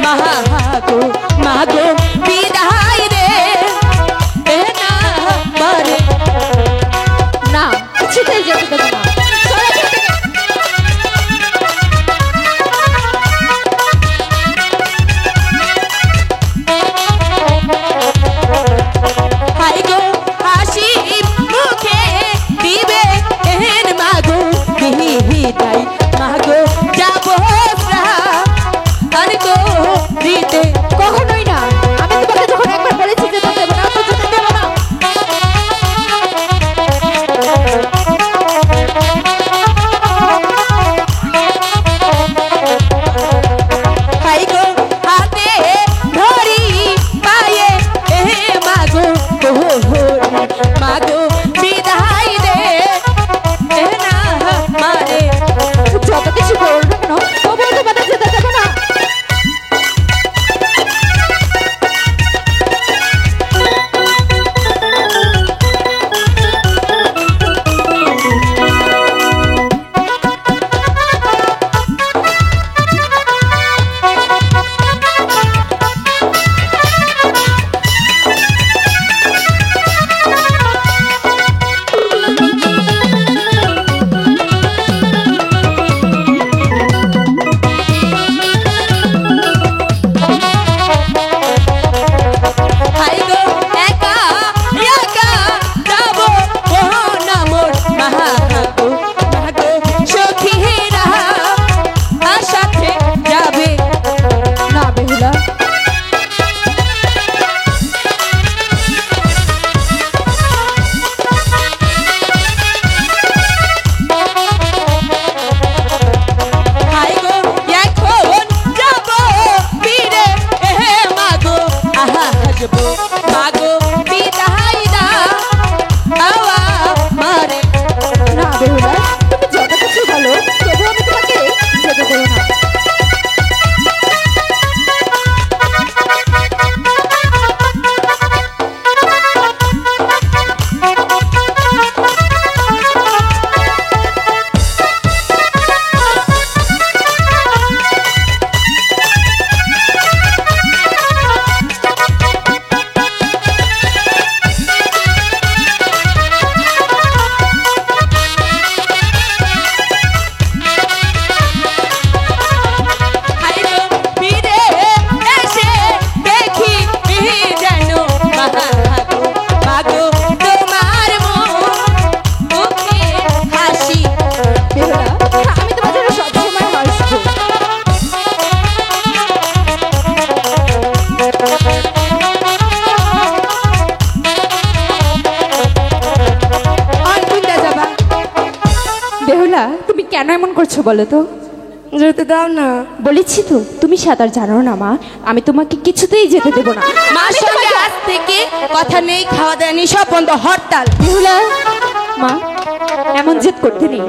মাগো মাগো বিদায় দে এ না মারে না কিছুতেই যেতে দেবো না। সরে এখান থেকে। হাই গো হাসি মুখে দিবে এহেন মাগো বিদায় মাগো যাবো আর গো দিতে কখনোই না। আমি তোমাকে যখন একবার বলেছি যেতে দেবো না তো যেতে দেবো না। হাই গো হাতে ধরি পায়ে এহে মাগো মাগো বিদায় দে এ না মারে যত কিছু বলবো না তবুও তোমাদের যেতে দেবো না। হাই গো একা একা যাবো না মোর মাগো মাগো সখীরা সাথে যাবে না বেহুলা, হাই গো এখন যাবো ফিরে এহে মাগো আসবো মাগো বিদায় দা আওয়া মারে না বেহুলা, তুমি যত কিছু বলো তবুও আমি তোমাকে যেতে দেবো না। হাই গো ফিরে এসে দেখি যেন মাগো মাগো তোমার মুখে হাসি বেহুলা, আমি তোমার জন্য সবসময় হাসবো। অনকুন্দা যাবা বেহুলা, তুমি কেন এমন করছো বলো তো? যেতে দাও না বলেছি তো তুমি সাঁতার জানো না মা, আমি তোমাকে কিছুতেই যেতে দেবো না। মার সঙ্গে আজ থেকে কথা নেই, খাওয়া দাওয়া নেই, সব বন্ধ, হরতাল। বেহুলা, মা এমন জেদ করতে নেই।